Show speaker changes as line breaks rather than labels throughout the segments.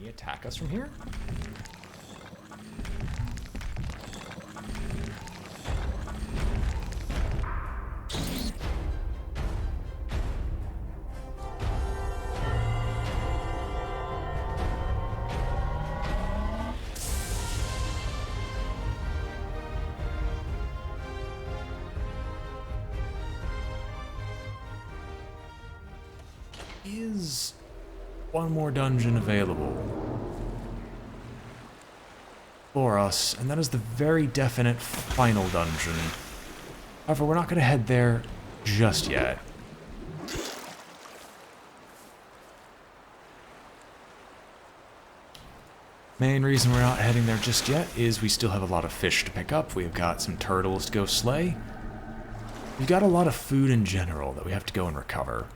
enemy attack us from here? Is one more dungeon available for us, and that is the very definite final dungeon. However, we're not going to head there just yet. Main reason we're not heading there just yet is we still have a lot of fish to pick up. We've got some turtles to go slay. We've got a lot of food in general that we have to go and recover.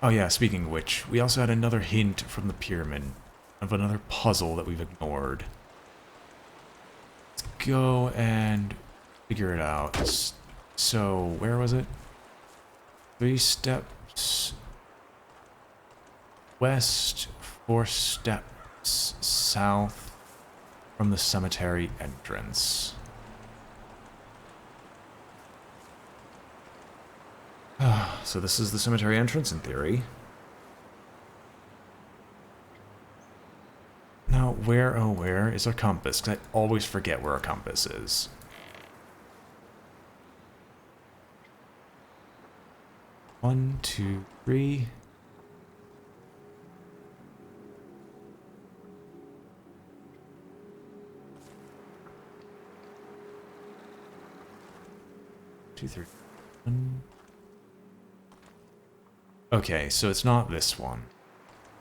Oh yeah, speaking of which, we also had another hint from the pyramid of another puzzle that we've ignored. Let's go and figure it out. So, where was it? 3 steps west, 4 steps south from the cemetery entrance. So this is the cemetery entrance in theory. Now, where is our compass? Because I always forget where our compass is. One, two, three. Two, three. One. Okay, so it's not this one.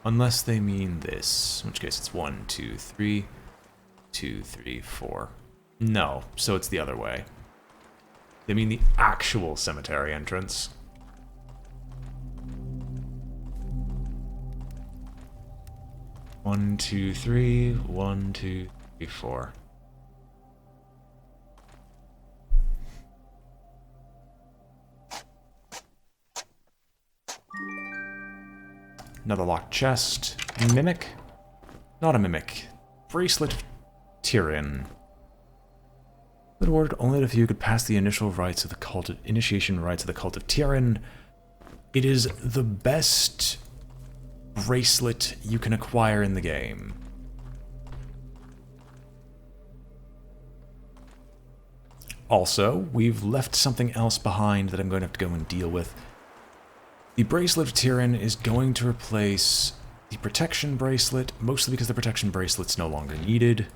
Unless they mean this. In which case it's 1, 2, 3. 2, 3, 4. No, so it's the other way. They mean the actual cemetery entrance. One, two, three. 1, 2, 3, 4. Another locked chest. Mimic? Not a mimic. Bracelet of Tyrion. Awarded only if you could pass the initial rites of the cult of initiation rites of the cult of Tyrion. It is the best bracelet you can acquire in the game. Also, we've left something else behind that I'm going to have to go and deal with. The Bracelet of Tyrion is going to replace the Protection Bracelet, mostly because the Protection Bracelet's no longer needed.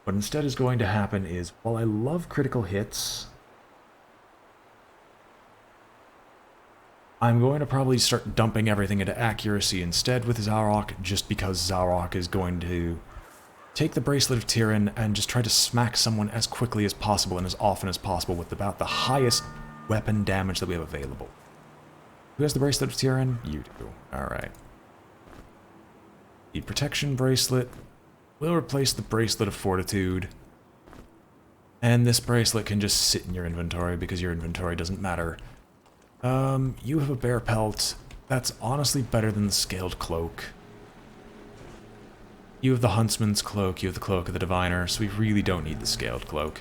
What instead is going to happen is, while I love critical hits, I'm going to probably start dumping everything into accuracy instead with Zarok, just because Zarok is going to take the Bracelet of Tyrion and just try to smack someone as quickly as possible and as often as possible with about the highest weapon damage that we have available. Who has the Bracelet of Tyrion? You do. Alright. The Protection Bracelet will replace the Bracelet of Fortitude. And this bracelet can just sit in your inventory because your inventory doesn't matter. You have a bear pelt. That's honestly better than the Scaled Cloak. You have the Huntsman's Cloak, you have the Cloak of the Diviner, so we really don't need the Scaled Cloak.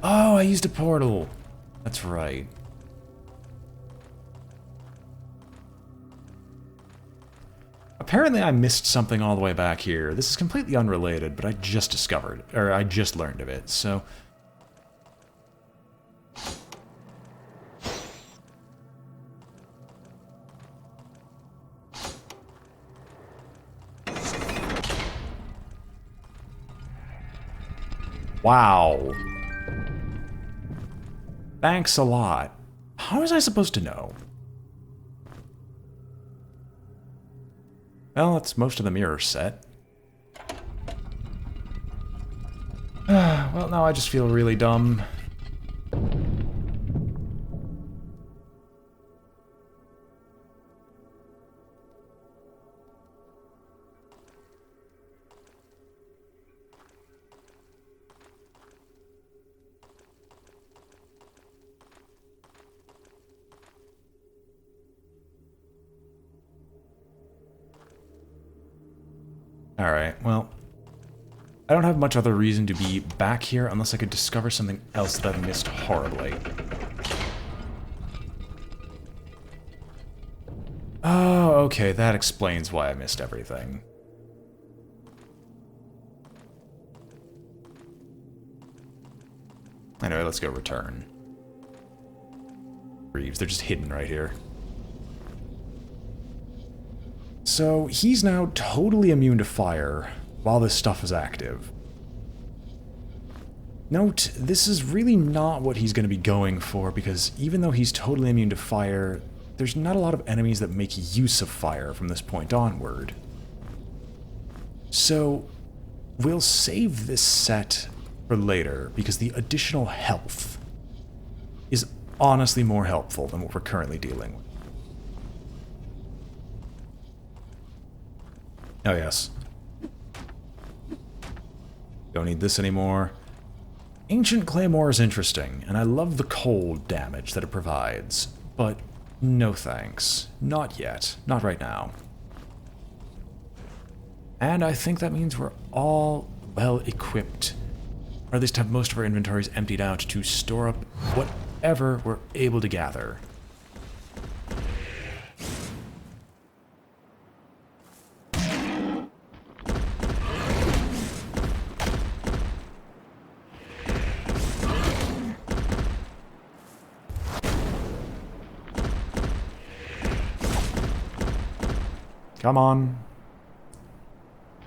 Oh, I used a portal! That's right. Apparently I missed something all the way back here. This is completely unrelated, but I just discovered, or I just learned of it, so... Wow. Thanks a lot. How was I supposed to know? Well, that's most of the mirror set. Well, now I just feel really dumb. Alright, well, I don't have much other reason to be back here unless I could discover something else that I've missed horribly. Oh, okay, that explains why I missed everything. Anyway, let's go return. Reeves, they're just hidden right here. So, he's now totally immune to fire while this stuff is active. Note, this is really not what he's going to be going for, because even though he's totally immune to fire, there's not a lot of enemies that make use of fire from this point onward. So, we'll save this set for later, because the additional health is honestly more helpful than what we're currently dealing with. Oh yes. Don't need this anymore. Ancient Claymore is interesting, and I love the cold damage that it provides, but no thanks. Not yet. Not right now. And I think that means we're all well equipped, or at least have most of our inventories emptied out to store up whatever we're able to gather. Come on.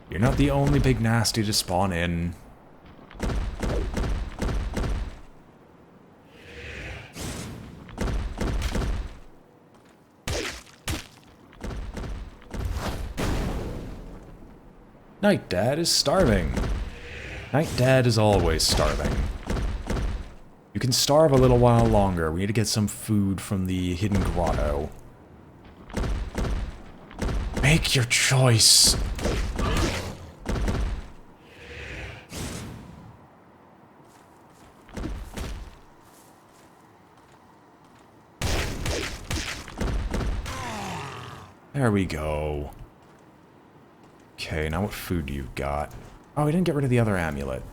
You're not the only big nasty to spawn in. Night Dad is starving. Night Dad is always starving. You can starve a little while longer. We need to get some food from the hidden grotto. Make your choice. There we go. Okay, now what food do you got? Oh, we didn't get rid of the other amulet.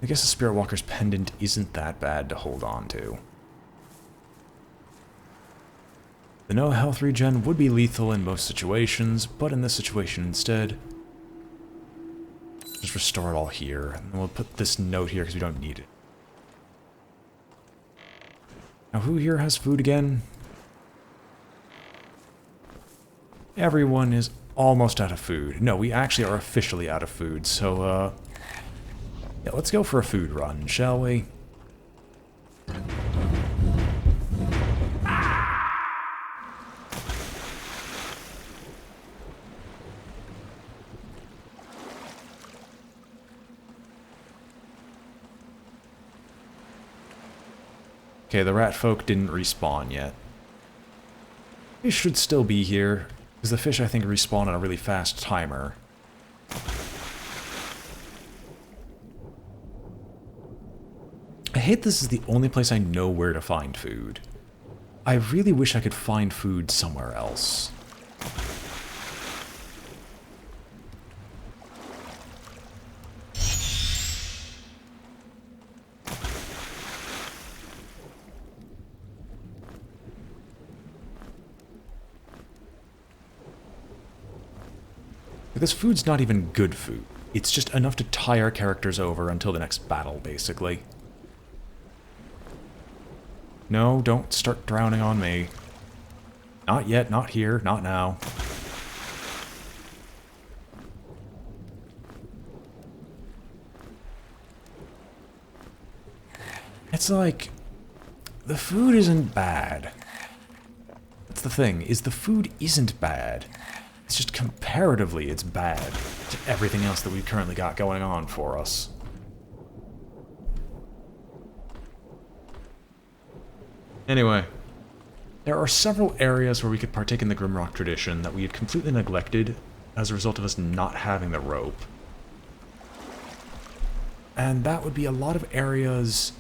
I guess the Spirit Walker's pendant isn't that bad to hold on to. The no health regen would be lethal in most situations, but in this situation instead, just restore it all here. And we'll put this note here because we don't need it. Now who here has food again? Everyone is almost out of food. No, we actually are officially out of food, so yeah, let's go for a food run, shall we? Okay, the rat folk didn't respawn yet. They should still be here, because the fish I think respawn on a really fast timer. I hate this is the only place I know where to find food. I really wish I could find food somewhere else. This food's not even good food. It's just enough to tie our characters over until the next battle, basically. No, don't start drowning on me. Not yet, not here, not now. It's like, the food isn't bad. That's the thing, is the food isn't bad. It's just comparatively it's bad to everything else that we've currently got going on for us. Anyway, there are several areas where we could partake in the Grimrock tradition that we had completely neglected as a result of us not having the rope. And that would be a lot of areas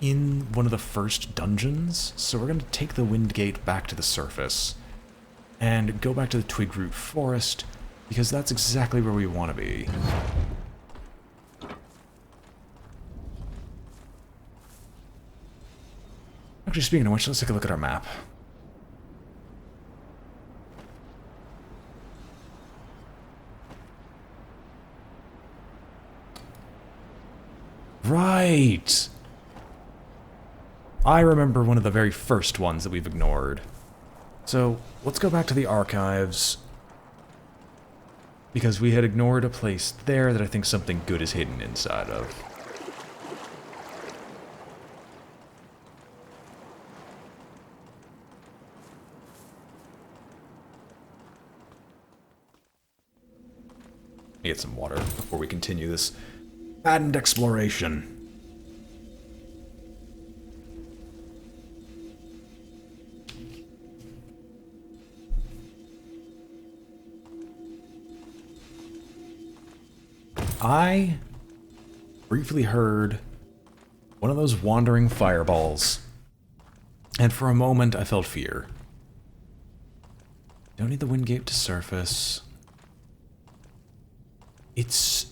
in one of the first dungeons, so we're going to take the Windgate back to the surface and go back to the Twigroot Forest Because that's exactly where we want to be. Actually, speaking of which, let's take a look at our map. Right! I remember one of the very first ones that we've ignored. So, let's go back to the archives. Because we had ignored a place there that I think something good is hidden inside of. Get some water before we continue this maddened exploration. I briefly heard one of those wandering fireballs, and for a moment I felt fear. Don't need the wind gate to surface. It's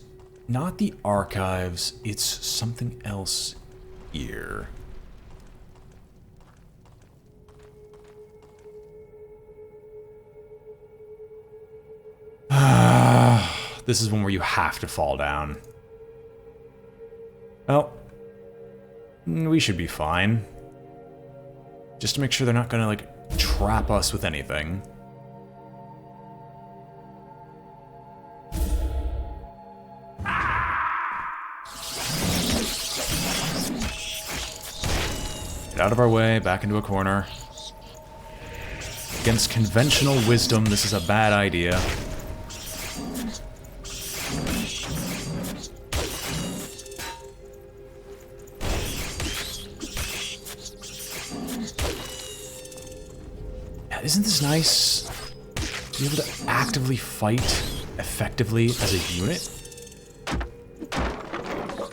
not the archives, it's something else here. This is one where you have to fall down. Well, we should be fine. Just to make sure they're not gonna, like, trap us with anything. Get out of our way, back into a corner. Against conventional wisdom, this is a bad idea. Isn't this nice? To be able to actively fight effectively as a unit?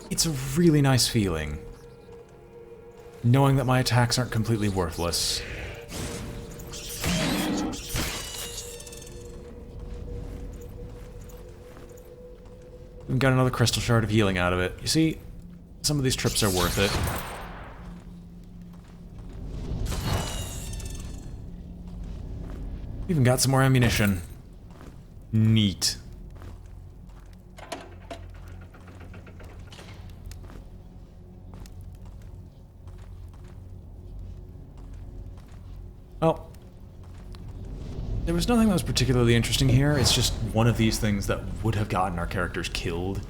It's a really nice feeling. Knowing that my attacks aren't completely worthless. We've got another crystal shard of healing out of it. You see, some of these trips are worth it. Even got some more ammunition. Neat. Well, there was nothing that was particularly interesting here. It's just one of these things that would have gotten our characters killed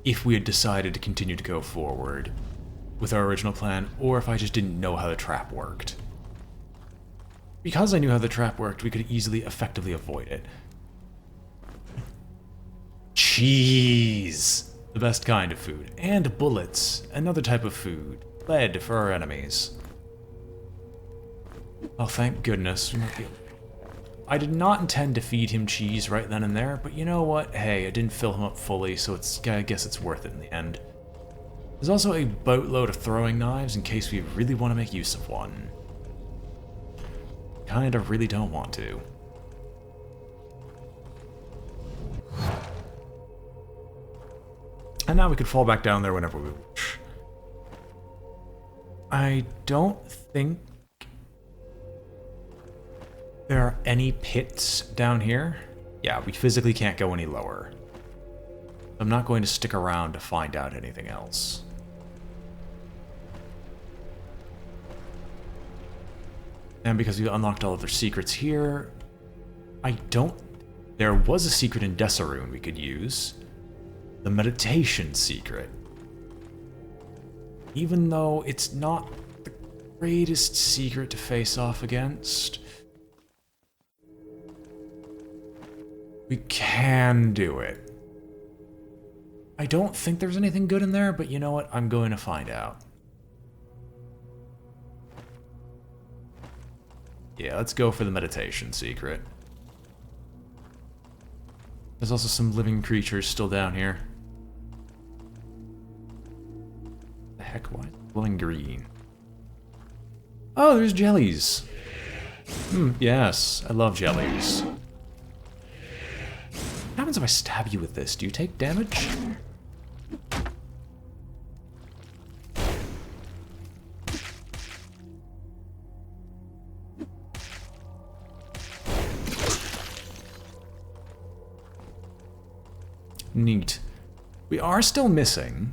if we had decided to continue to go forward with our original plan, or if I just didn't know how the trap worked. Because I knew how the trap worked, we could easily, effectively avoid it. Cheese! The best kind of food. And bullets. Another type of food. Lead for our enemies. Oh, thank goodness. I did not intend to feed him cheese right then and there, but you know what? Hey, I didn't fill him up fully, so I guess it's worth it in the end. There's also a boatload of throwing knives in case we really want to make use of one. Kinda really don't want to. And now we could fall back down there whenever we wish. I don't think there are any pits down here. Yeah, we physically can't go any lower. I'm not going to stick around to find out anything else. And because we unlocked all of their secrets here, there was a secret in Desaroon we could use. The meditation secret. Even though it's not the greatest secret to face off against, we can do it. I don't think there's anything good in there, but you know what? I'm going to find out. Yeah, let's go for the meditation secret. There's also some living creatures still down here. The heck, why is it glowing green? Oh, there's jellies. Yes, I love jellies. happens if I stab you with this? Do you take damage? Neat. We are still missing.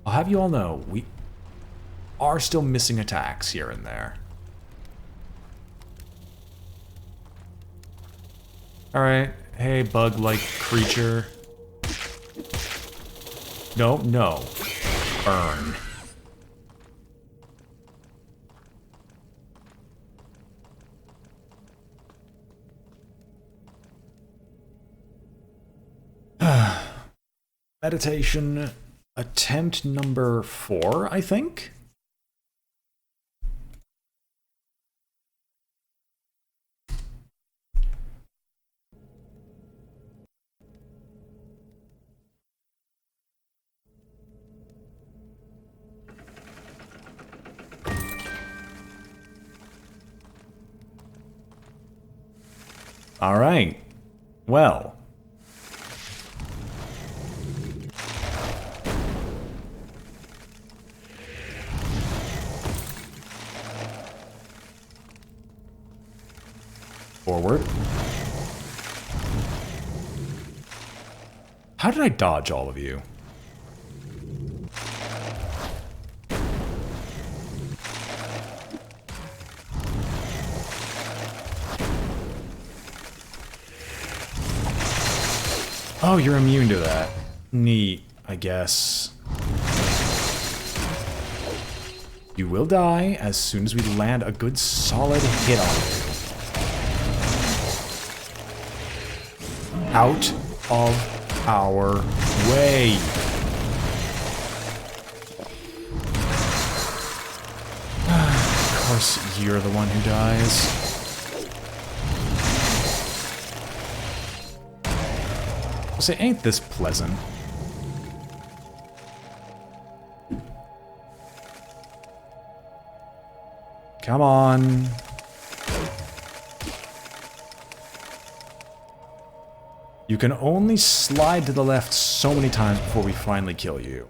I'll have you all know, we are still missing attacks here and there. Alright. Hey, bug-like creature. No, no. Burn. Meditation attempt number 4, I think? All right. Well. Forward. How did I dodge all of you? Oh, you're immune to that. Neat, I guess. You will die as soon as we land a good solid hit on you. Out of our way. Of course, you're the one who dies. I'll say, ain't this pleasant? Come on. You can only slide to the left so many times before we finally kill you.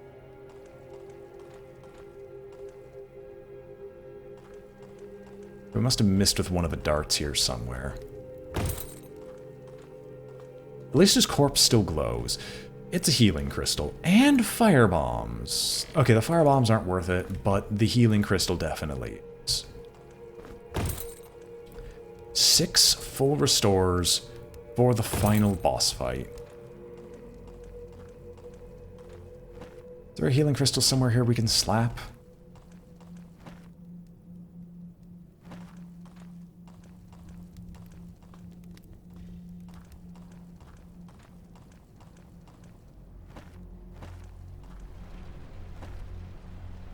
We must have missed with one of the darts here somewhere. At least his corpse still glows. It's a healing crystal. And fire bombs. Okay, the fire bombs aren't worth it, but the healing crystal definitely is. 6 full restores for the final boss fight. Is there a healing crystal somewhere here we can slap?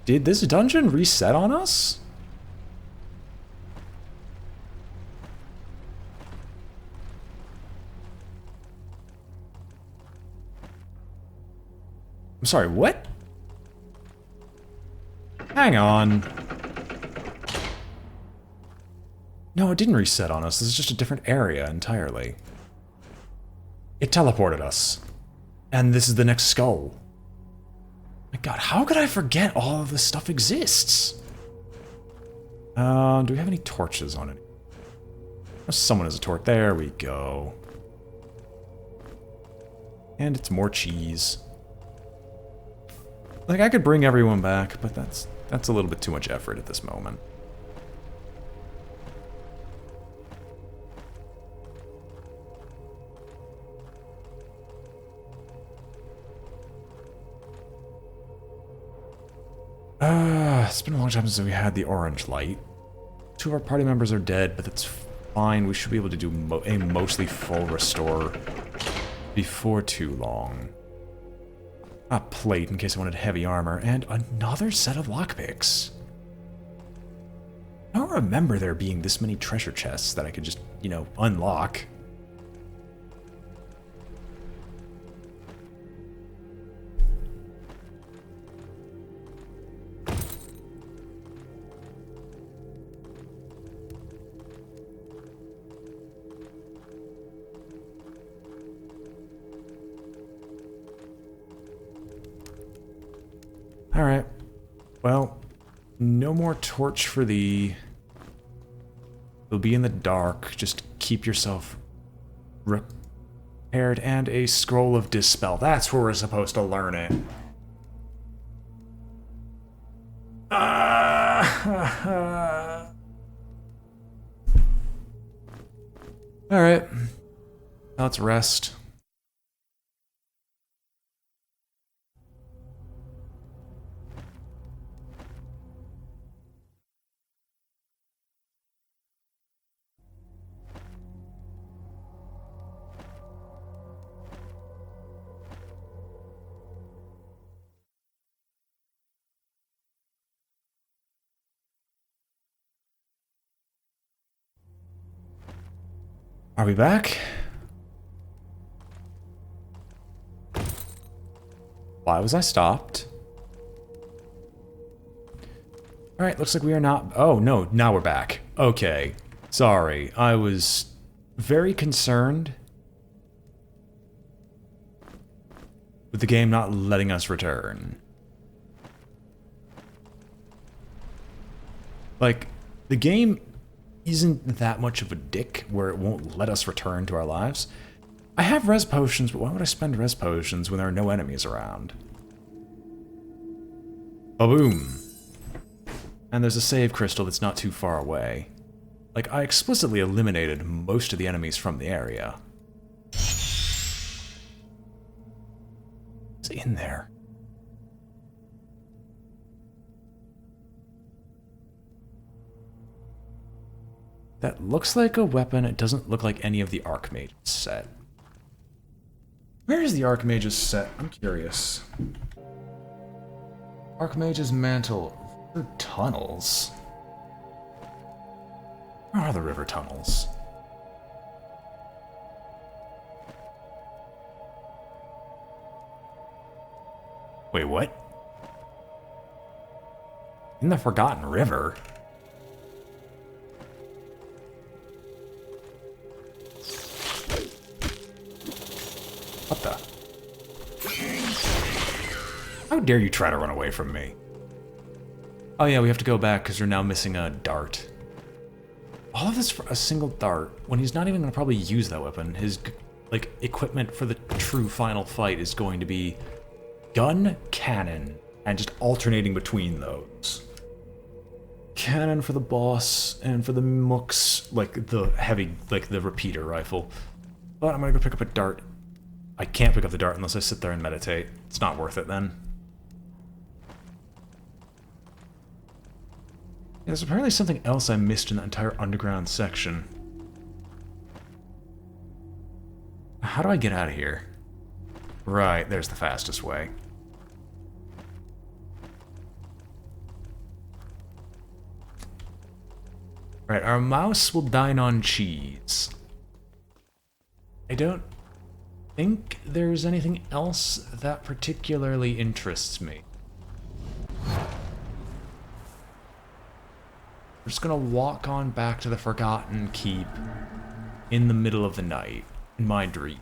Did this dungeon reset on us? I'm sorry, what? Hang on. No, it didn't reset on us. This is just a different area entirely. It teleported us. And this is the next skull. My god, how could I forget all of this stuff exists? Do we have any torches on it? Oh, someone has a torch. There we go. And it's more cheese. Like, I could bring everyone back, but that's a little bit too much effort at this moment. It's been a long time since we had the orange light. 2 of our party members are dead, but that's fine. We should be able to do a mostly full restore before too long. A plate in case I wanted heavy armor, and another set of lockpicks. I don't remember there being this many treasure chests that I could just, you know, unlock. Alright. Well, no more torch for thee. You'll be in the dark. Just keep yourself repaired. And a scroll of dispel. That's where we're supposed to learn it. Alright. Now let's rest. Are we back? Why was I stopped? Alright, looks like we are not... Oh, no, now we're back. Okay. Sorry, I was very concerned with the game not letting us return. Like, the game isn't that much of a dick where it won't let us return to our lives. I have res potions, but why would I spend res potions when there are no enemies around? Ba-boom. And there's a save crystal that's not too far away. Like, I explicitly eliminated most of the enemies from the area. What's in there? That looks like a weapon. It doesn't look like any of the Archmage's set. Where is the Archmage's set? I'm curious. Archmage's mantle. River tunnels. Where are the river tunnels? Wait, what? In the Forgotten River? What the? How dare you try to run away from me? Oh yeah, we have to go back because we're now missing a dart. All of this for a single dart, when he's not even going to probably use that weapon. His, like, equipment for the true final fight is going to be gun, cannon, and just alternating between those. Cannon for the boss, and for the mooks, like the heavy, like the repeater rifle. But I'm gonna go pick up a dart. I can't pick up the dart unless I sit there and meditate. It's not worth it then. Yeah, there's apparently something else I missed in that entire underground section. How do I get out of here? Right, there's the fastest way. Right, our mouse will dine on cheese. I don't think there's anything else that particularly interests me. We're just gonna walk on back to the Forgotten Keep in the middle of the night, in my dreams.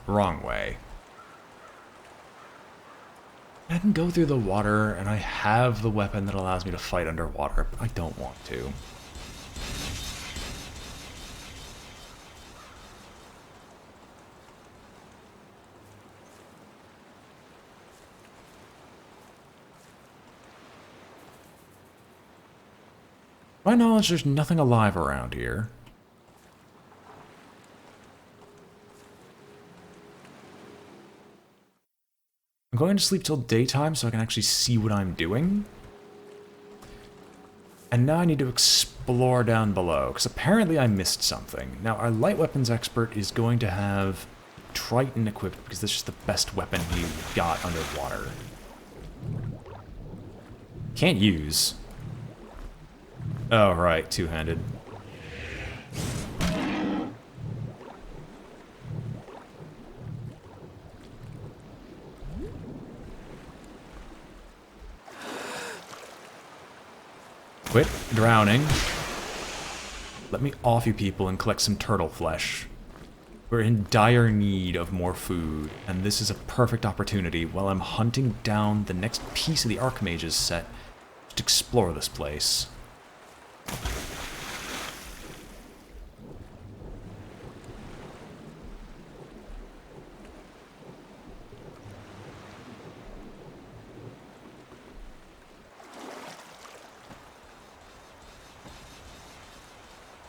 Wrong way. I can go through the water, and I have the weapon that allows me to fight underwater, but I don't want to. To my knowledge, there's nothing alive around here. I'm going to sleep till daytime so I can actually see what I'm doing. And now I need to explore down below, because apparently I missed something. Now, our light weapons expert is going to have Triton equipped, because that's just the best weapon he got underwater. Can't use. Oh, right, two-handed. Quit drowning. Let me off you people and collect some turtle flesh. We're in dire need of more food, and this is a perfect opportunity while I'm hunting down the next piece of the Archmage's set to explore this place.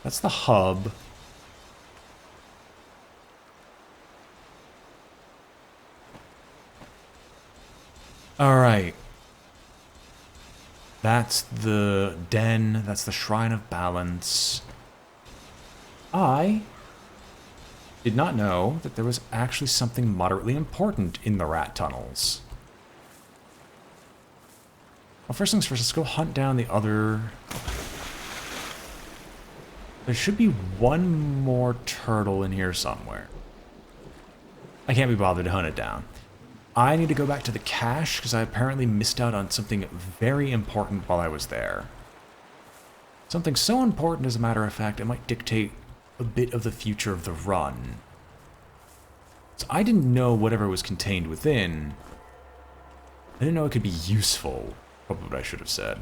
That's the hub. Alright. That's the den. That's the Shrine of Balance. I did not know that there was actually something moderately important in the rat tunnels. Well, first things first, let's go hunt down the other... There should be one more turtle in here somewhere. I can't be bothered to hunt it down. I need to go back to the cache because I apparently missed out on something very important while I was there. Something so important, as a matter of fact, it might dictate a bit of the future of the run. So I didn't know whatever was contained within. I didn't know it could be useful. Probably what I should have said.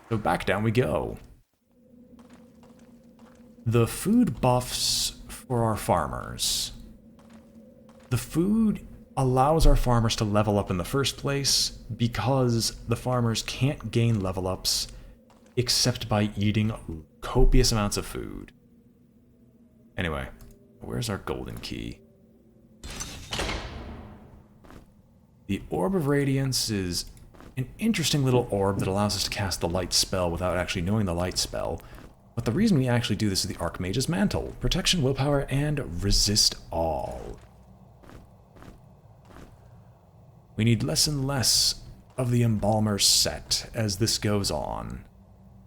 So back down we go. The food buffs for our farmers. The food allows our farmers to level up in the first place because the farmers can't gain level ups except by eating copious amounts of food. Anyway, where's our golden key? The Orb of Radiance is an interesting little orb that allows us to cast the light spell without actually knowing the light spell. But the reason we actually do this is the Archmage's Mantle. Protection, willpower, and resist all. We need less and less of the Embalmer's set as this goes on.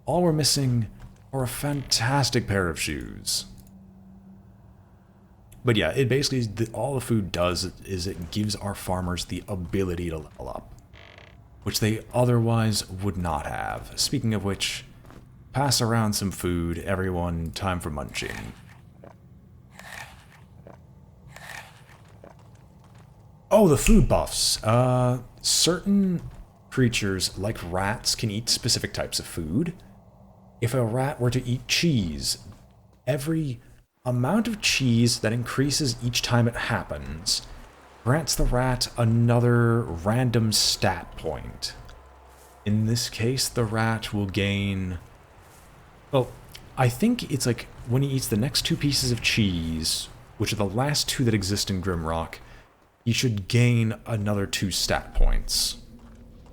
All we're missing are a fantastic pair of shoes. But yeah, it basically, all the food does is it gives our farmers the ability to level up, which they otherwise would not have. Speaking of which, pass around some food, everyone, time for munching. Oh, the food buffs. Certain creatures, like rats, can eat specific types of food. If a rat were to eat cheese, every amount of cheese that increases each time it happens grants the rat another random stat point. In this case, the rat will gain... Well, I think it's like when he eats the next 2 pieces of cheese, which are the last 2 that exist in Grimrock, he should gain another 2 stat points.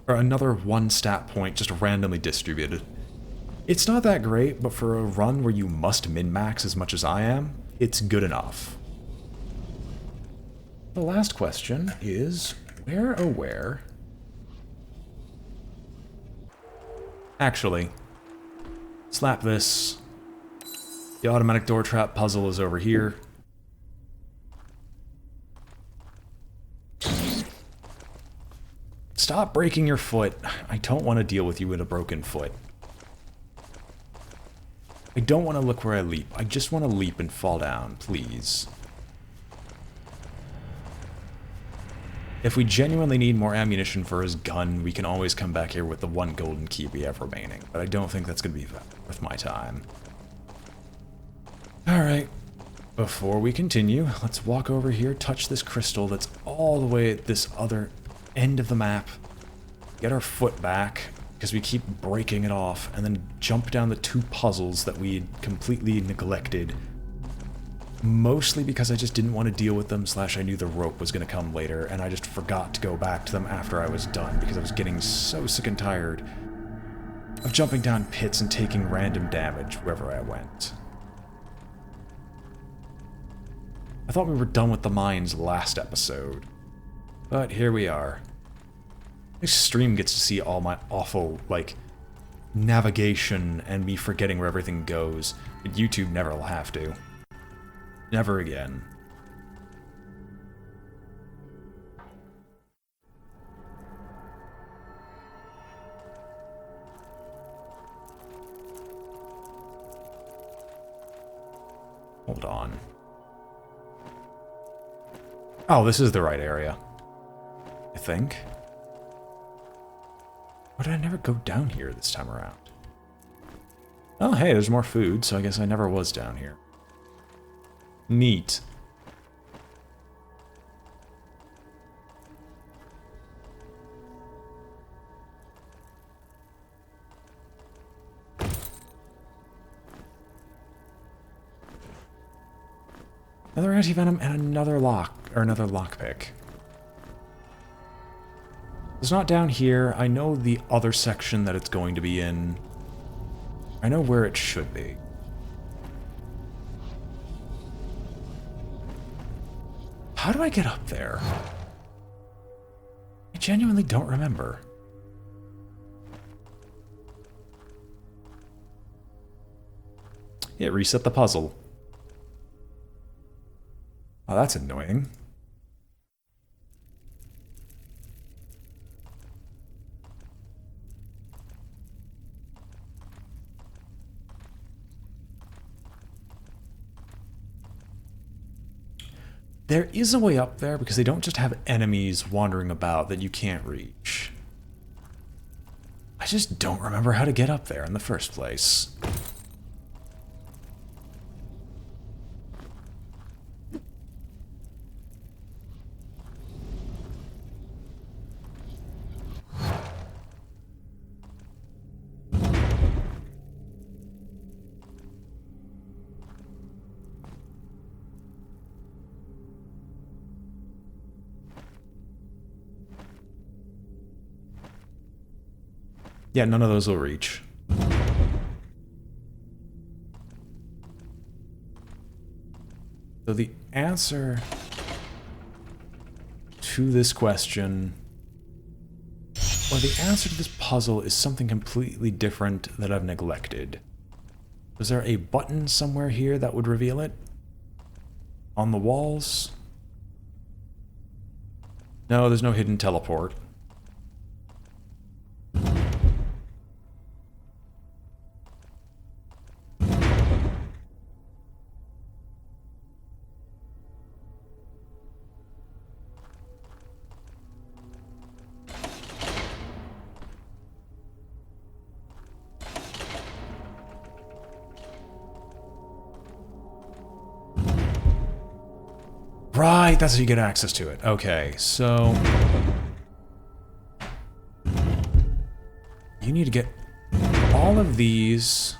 Or another 1 stat point just randomly distributed. It's not that great, but for a run where you must min-max as much as I am, it's good enough. The last question is, where, oh where? Actually, slap this. The automatic door trap puzzle is over here. Stop breaking your foot. I don't want to deal with you with a broken foot. I don't want to look where I leap. I just want to leap and fall down, please. If we genuinely need more ammunition for his gun, we can always come back here with the 1 golden key we have remaining, but I don't think that's going to be worth my time. Alright, before we continue, let's walk over here, touch this crystal that's all the way at this other end of the map, get our foot back, because we keep breaking it off, and then jump down the 2 puzzles that we had completely neglected. Mostly because I just didn't want to deal with them, / I knew the rope was going to come later, and I just forgot to go back to them after I was done, because I was getting so sick and tired of jumping down pits and taking random damage wherever I went. I thought we were done with the mines last episode, but here we are. This stream gets to see all my awful, like, navigation and me forgetting where everything goes, but YouTube never will have to. Never again. Hold on. Oh, this is the right area. I think. Why did I never go down here this time around? Oh, hey, there's more food, so I guess I never was down here. Neat. Another anti-venom and another another lockpick. It's not down here. I know the other section that it's going to be in. I know where it should be. How do I get up there? I genuinely don't remember. It reset the puzzle. Oh, that's annoying. There is a way up there because they don't just have enemies wandering about that you can't reach. I just don't remember how to get up there in the first place. Yeah, none of those will reach. So the answer to this question, or the answer to this puzzle, is something completely different that I've neglected. Is there a button somewhere here that would reveal it? On the walls? No, there's no hidden teleport. Right, that's how you get access to it. Okay, so you need to get all of these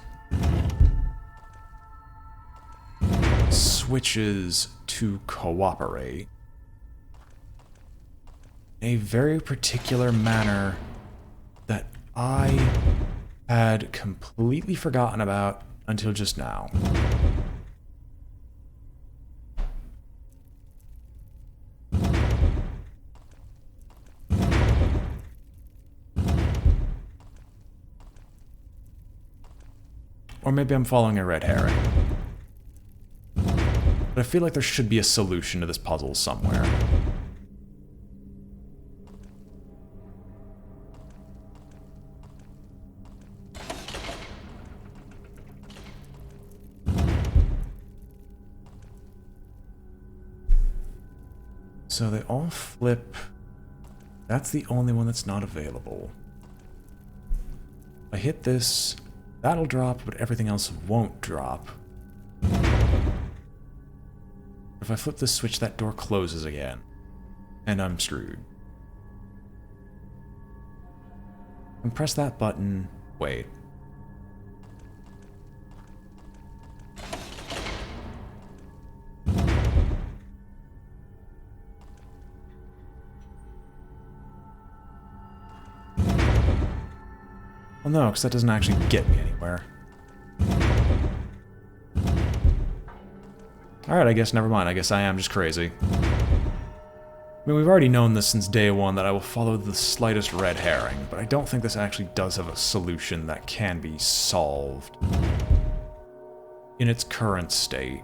switches to cooperate in a very particular manner that I had completely forgotten about until just now. Or maybe I'm following a red herring. But I feel like there should be a solution to this puzzle somewhere. So they all flip. That's the only one that's not available. I hit this. That'll drop, but everything else won't drop. If I flip this switch, that door closes again. And I'm screwed. And press that button. Wait. Well, no, because that doesn't actually get me anywhere. Alright, I guess never mind. I guess I am just crazy. I mean, we've already known this since day one that I will follow the slightest red herring, but I don't think this actually does have a solution that can be solved in its current state.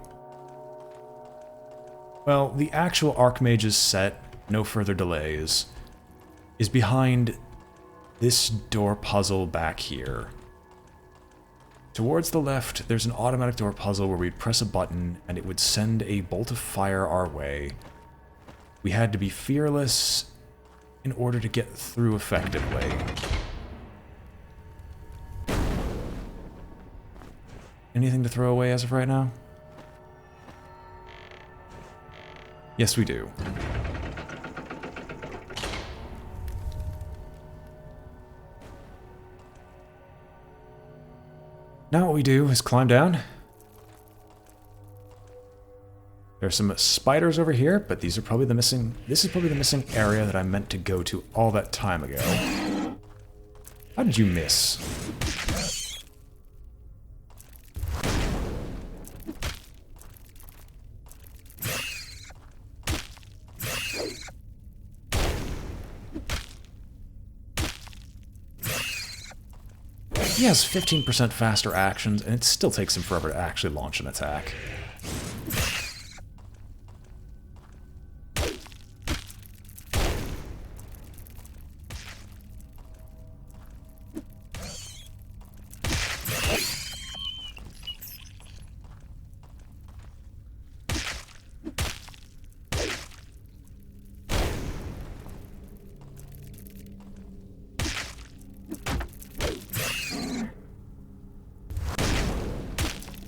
Well, the actual Archmage's set, no further delays, is behind this door puzzle back here. Towards the left, there's an automatic door puzzle where we'd press a button and it would send a bolt of fire our way. We had to be fearless in order to get through effectively. Anything to throw away as of right now? Yes, we do. Now what we do is climb down. There's some spiders over here, but these are probably the missing... This is probably the missing area that I meant to go to all that time ago. How did you miss? He has 15% faster actions, and it still takes him forever to actually launch an attack.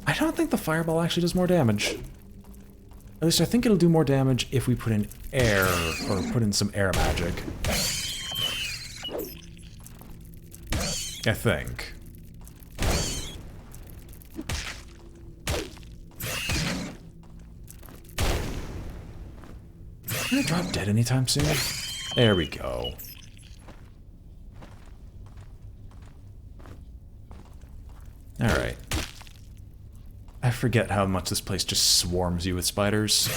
I don't think the fireball actually does more damage. At least I think it'll do more damage if we put in air, or put in some air magic. I think. Can I drop dead anytime soon? There we go. Alright. I forget how much this place just swarms you with spiders.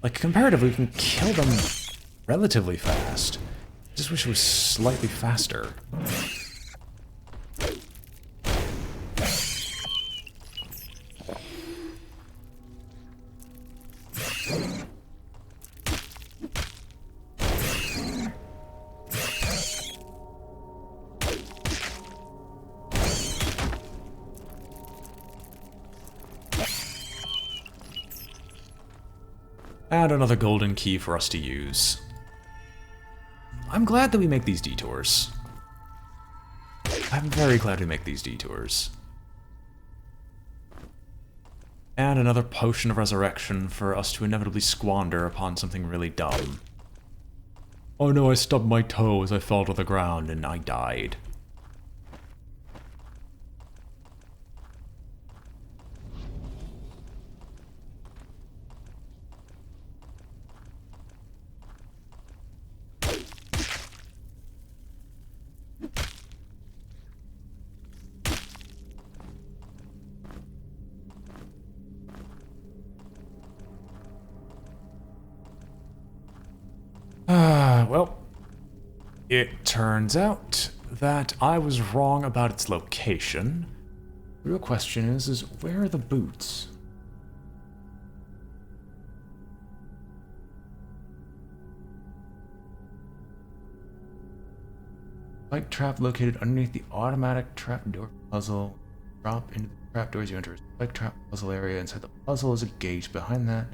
Like, comparatively, we can kill them relatively fast. I just wish it was slightly faster. And another golden key for us to use. I'm glad that we make these detours. I'm very glad we make these detours. And another potion of resurrection for us to inevitably squander upon something really dumb. Oh no, I stubbed my toe as I fell to the ground and I died. Well, it turns out that I was wrong about its location. The real question is where are the boots? Spike trap located underneath the automatic trapdoor puzzle. Drop into the trapdoors, you enter a spike trap puzzle area. Inside the puzzle is a gate. Behind that,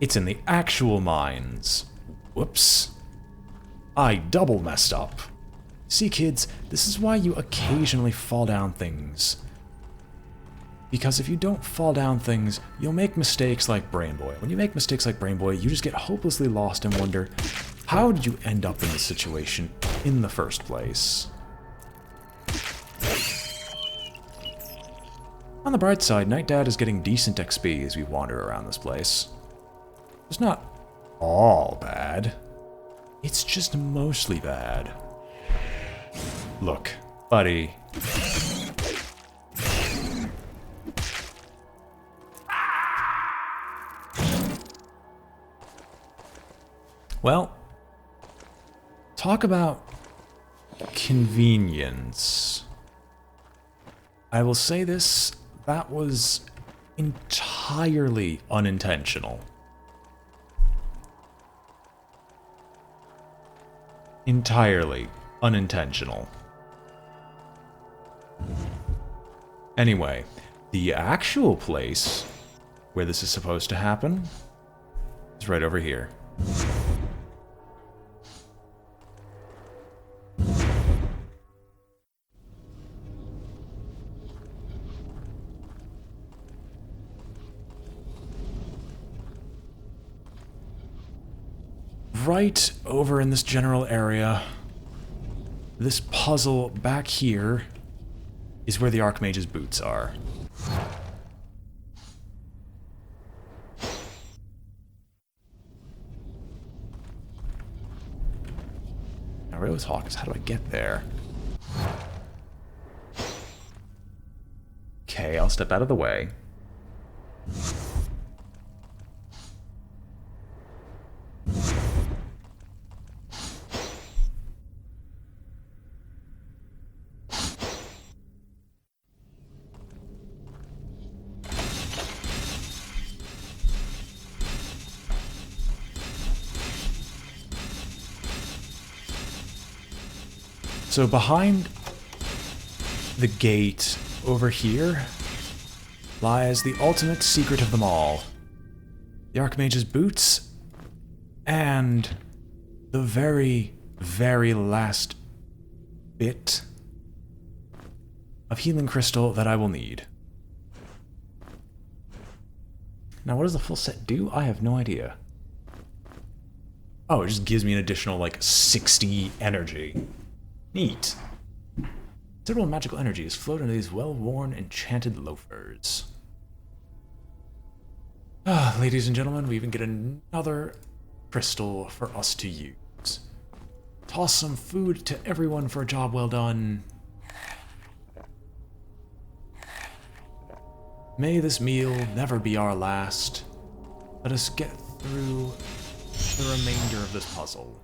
it's in the actual mines. Whoops. I double messed up. See, kids, this is why you occasionally fall down things. Because if you don't fall down things, you'll make mistakes like BrainBoy. When you make mistakes like BrainBoy, you just get hopelessly lost and wonder, how did you end up in this situation in the first place? On the bright side, Night Dad is getting decent XP as we wander around this place. It's not all bad. It's just mostly bad. Look, buddy. Well, talk about convenience. I will say this, that was entirely unintentional. Entirely unintentional. Anyway, the actual place where this is supposed to happen is right over here. Right over in this general area, this puzzle back here is where the Archmage's boots are. Now, Rose Hawkins, how do I get there? Okay, I'll step out of the way. So behind the gate over here lies the ultimate secret of them all. The Archmage's boots and the very, very last bit of healing crystal that I will need. Now, what does the full set do? I have no idea. Oh, it just gives me an additional, like, 60 energy. Neat. Considerable magical energy is flowed into these well-worn, enchanted loafers. Ah, ladies and gentlemen, we even get another crystal for us to use. Toss some food to everyone for a job well done. May this meal never be our last. Let us get through the remainder of this puzzle.